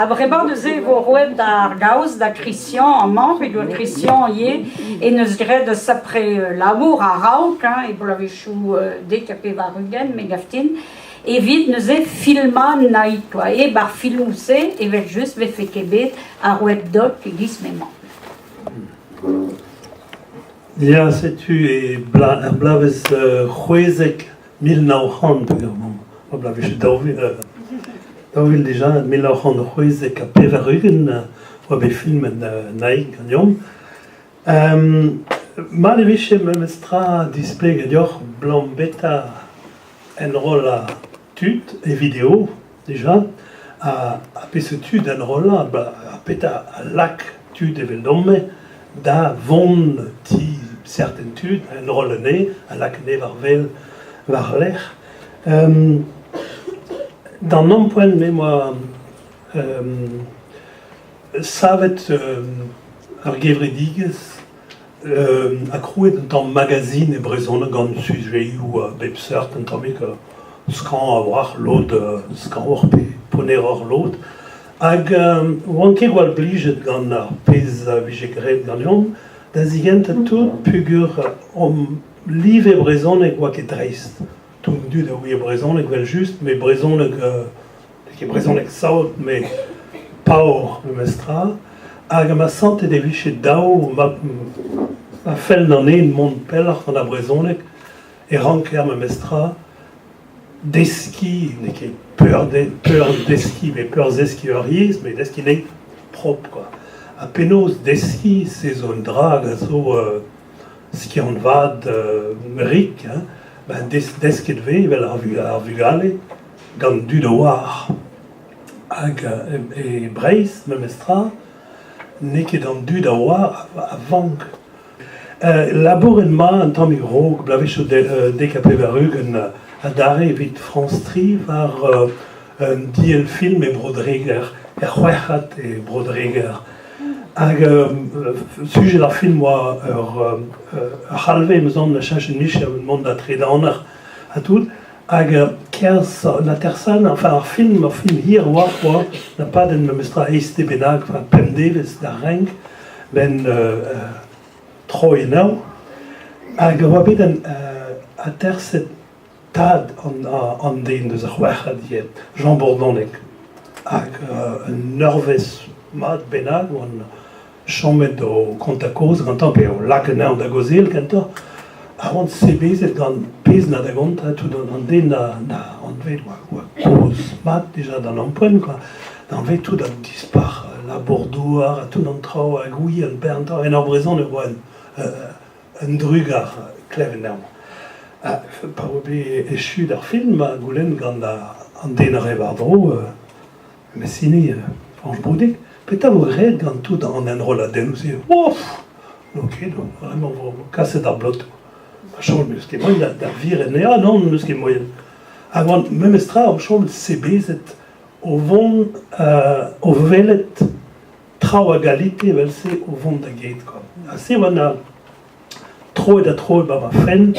Vraiment, nous avons da Gauss, da Christian, en membre, et de Christian y et nous dirait de s'après l'amour à Rauk, et vous l'avez chou décapé Varugen, Megaftin, et vite nous avons filmé naït, quoi, et bar filmoussé, et vers juste, ve fait kebet, à Rouet Doc, et gismément. Ja, c'est-tu, et blaves Huezek 1900, blaves Dauvil déjà 1900 Huezek a Peverrugen, be filmen naïk gagnon. Mal viche memestra display gadior blanc beta en rôle à tut et vidéo déjà à pesetud en rôle à beta à lac tut et veldomme da von ti certaines tud en rôle né à lac né varvel varler dans non point de mémoire savet argevrediges accroué dans magazine et brezon gant sujet ou bepsert en tant que scan avoir l'autre scan or poner or l'autre ag wanke wal bliget gant pez vigegret gant da zigent tout pugur live brezon et quoi que dreist tout du de oui brezon et wel juste mais brezon que brezon et saut mais pas le mestra hag ma santé de viche dao ma fel d'en une monde peller en a brezonek et ranker ma mestra deski ne qui peur deski mais peur zeskieuries mais deski n'est propre quoi a penos deski saison drag so ski on vad ric hein ben deski de ve vel arvugale gant du de war hag et breis ma mestra ne qui dans du de war avant labourement en tant que rogue, blavicho décapé verrugen à d'arrêt vite France Tri var diel film et Brodriger et Huechat et Brodriger ag sujet la film moi halve me zone la chache niche le monde à tredaner à tout ag kers la tersan enfin un film hier war quoi n'a pas de me mestra este benag van Pem Davis da rank ben Troyenau, hag oa bet a terset tad an den deus ar c'hwec'h diet, Jean Bourdonnec, hag un nervez mat benag, o an chomet o kontakoz, gantan pe o lakenañ da gozel, gantan, a oant sebezet gant pez na da gant, tout an den an vet oa koz mat deja d'an ampoen, an vet tout an dispar la Bordeaux, tout an trao a gouy, an bernta, en ar brezon e oa un drugar klevenau. Par obe echu d'ar film, goulen gant an den a revardro, messini, Franche Broudik, peta vo red gant tout an enrol a den, ouz ouf, ok, donc vraiment vo kaset ar blot. Ma chom, meus ket moyen da vir en ea, non, meus ket moyen. A oant, memestra, o chom sebezet o vont, o velet trao a galite, vel se o vont da gate, quoi. Se oan a tro et a tro ba ma fren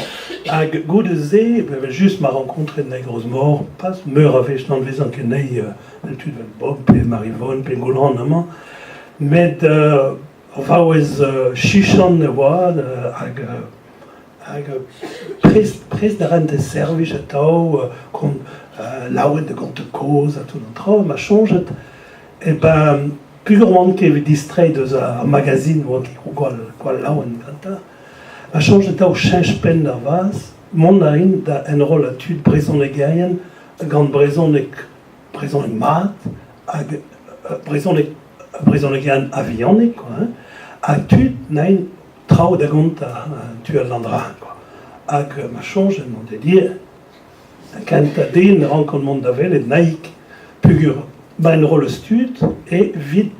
hag goude ze just ma rencontre de negros mort pas meur a vech nan vezan ket nei tud vel Bob pe Marivonne pe Golan amañ met vaouez chichan ne oa hag prez da ren de servij a tao kon laouet de gant koz a tout an tra ma changet e ben pugur oant ket distrait deus a magazine oant ket gwal laouen ganta a change ta o change pen d'ar vaz, mont a rin da enrol a tud brezhoneg gaien, gant brezhoneg mat, hag brezhoneg gaien avionek, a tud nain trao da gant a tu al landra. Hag ma change en mont dir, kant a den rankon mont da vel et naik pugur ba enrol eus tud e vid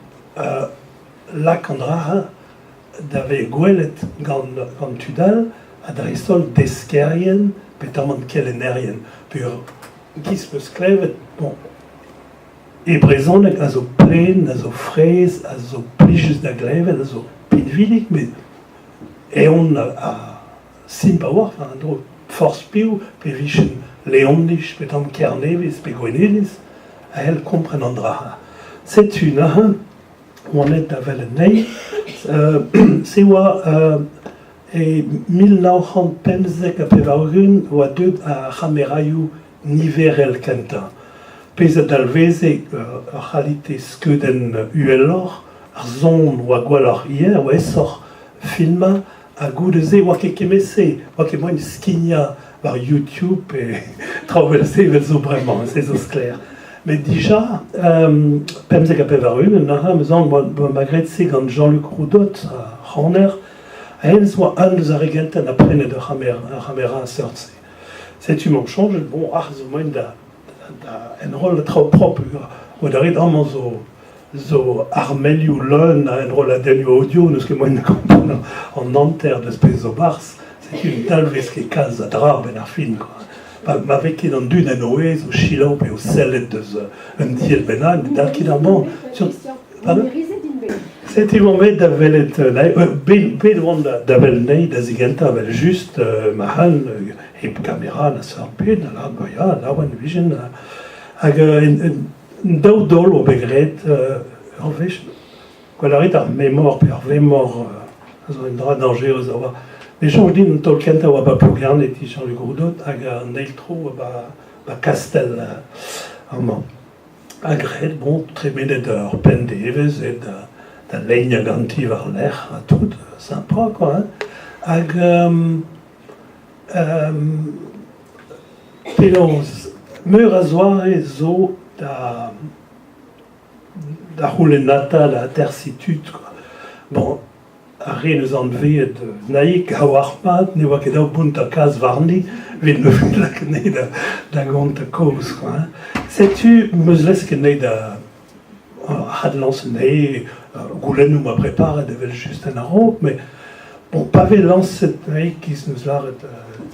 lak an dra d'ave gwelet gant tudal a dristol deskerien petamant kelenerien pur gis meus klevet bon e brezhoneg a zo plen, a zo frez, a zo plijes da glevet, a zo pinvilik, mais e on a simp a war, an dro force piou pe vichen leondich petam kernevis pe gwenedis a el kompren an dra C'est une, on est avec le nez, c'est quoi, et 1950 a pevarun, ou à deux à Hamerayu, niverel kenta. Pesa dalveze, réalité skuden uelor, arzon ou à gualor hier, ou essor, filma, à goudeze, ou à kekemese, ou à kemoine skinia, par YouTube, et traverser vers vraiment, c'est clair. Mais déjà, Pemse Kapevarun, naha, maison, malgré c'est quand Jean-Luc Roudot, à Horner, elle soit un des arigenten après de Hamera sorti. C'est une change, bon, moins un rôle trop propre. Ou d'ailleurs, dans zo Armeliu Lön, un rôle à dernier audio, nous ce que moi ne comprends en Nanterre de Speso Bars, c'est une talvez qui case à drap, ben film, quoi. Ma avec dans du Noé, au Chilo, et au Sellet de un diel benan, d'Alkidamon. C'est un moment d'avelet, ben d'avelnei, d'azigenta, avec juste Mahan, et caméra, la sorpide, la goya, la one vision, avec un daudol au begret, en fait, quoi l'arrêt à mémoire, puis à mémoire, un drap dangereux, ça va. Les gens disent que Tolkien n'a pas pu gagner Jean-Luc Roudot, il a trop à Castel. Agred, bon, très bien d'être pendeves et de ligne ganti vers l'air, tout sympa, quoi. Ag, pelos, meur à zoire zo da roulenata, la tercitude, quoi. Bon, Arre nous enlever de naïk à Warmat, ne voit que dans bunta cas varni, vide le fait la cnée de gonta cause, quoi. C'est-tu, me laisse que né de Hadlance né, Goulen nous m'a préparé, devait juste un arrow, mais bon, pasvé lance cette naïk qui nous l'a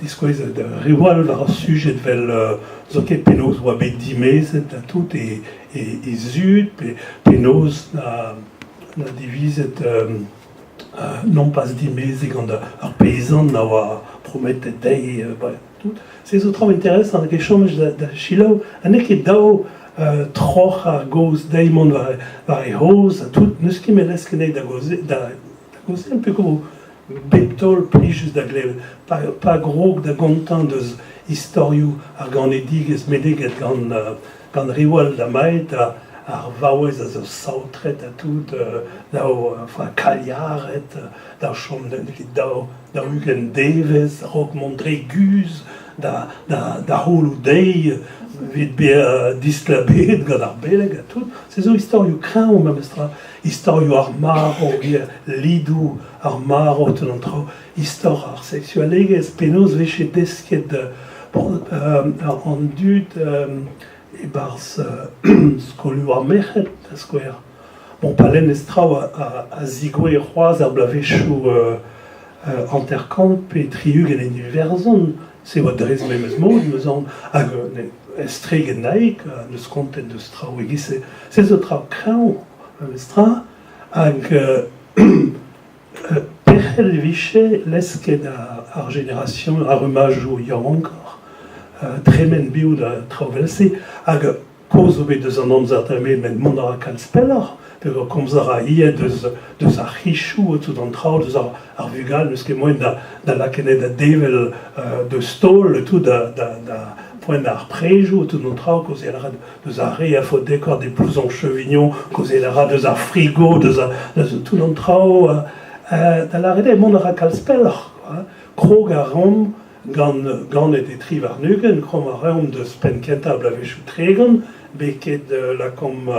discoise de rival vers un sujet de vel, zoké penos ou abé dimé, c'est tout, et zut, penos, la divise, non pas dimé, c'est quand un paysan n'a prometté d'ailleurs, tout. C'est autres intéressant, quelque chose de Chilo, un équipe d'eau, troch à gauche, daimon va rose, tout, ne ce qui me laisse que d'agosé, un peu comme Beptol, plus juste d'agler, pas gros d'agontan de historiou, arganediges, médéget, quand rival d'amaït, ar vaouez a zo saotret a tout, d'ao kaliar et, d'ao chom d'ao Hugen Davis, rok Mondréguz, da roulou dei, vid be disklabet, gant ar beleg a tout. C'est zo historiou kran ou même estra, historiou ar maro, lidou ar maro, tout an trao, histoire ar sexualegez, penaos veche desket, bon, an dud, et bars skolu ar mechet, a skouer. Bon, palen estrao a zigouer c'hoaz ar blavechou Intercamp et triug en univerzon, c'est what there is memez mod, meuzan, hag estreg en naik, neus kontent de strao egise, c'est zo trao krao, estra, hag perchel viche lesket ar génération, ar humajou yor encore, tremen biou da trao velse, hag koz obe deus an amzartame men mont ar kalspeller, komzara ie deus ar chichou tout an trao, deus ar vugal, neus ket moen da lakene da devel de stol, tout da poen ar prejou, tout an trao, koz e lara deus ar re a fo dekor des blousons chevignon, koz e lara deus ar frigo, deus tout an trao, da lara de mont ar kalspeller, krog ar rom, gant et tri war nugen, krom ar rom deus penkenta blavechou tregan, beket la kom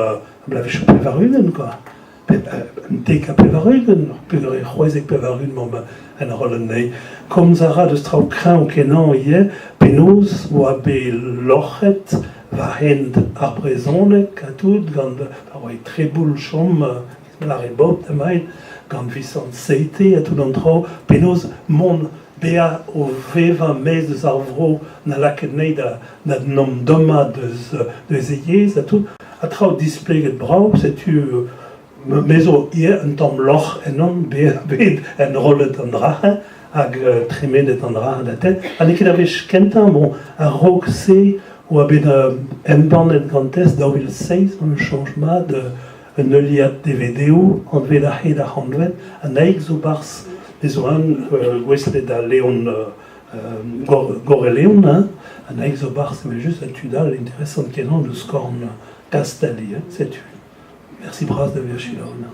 blavechou pevarugen, quoi. Dek a pevarugen, pegore c'hoezek pevarugen mom en rolen nei. Kom zara deus trao kran o kenan ie, penaos oa be lochet va hend ar brezonek a tout, gant oa treboul chom, la rebob da maid, gant visant seite a tout an trao, penaos mon bea o veva mez deus ar vro na laket nei da nom doma deus eiez a tout, a trao displeget brau, setu mezo ie un tom loch enon bet en rollet an drache, hag tremenet an drache da tet, an eket avech kentan, bon, a rog se ou abed emban et gantez daouil 6 un changement de un euliat DVD en veda hed a handvet an aig zo bars ez o an gweslet da Leon gore Leon an aig zo bars mais juste a tudal intéressant kenan de scorn Castelli c'est tu. Merci bras de Virchilona.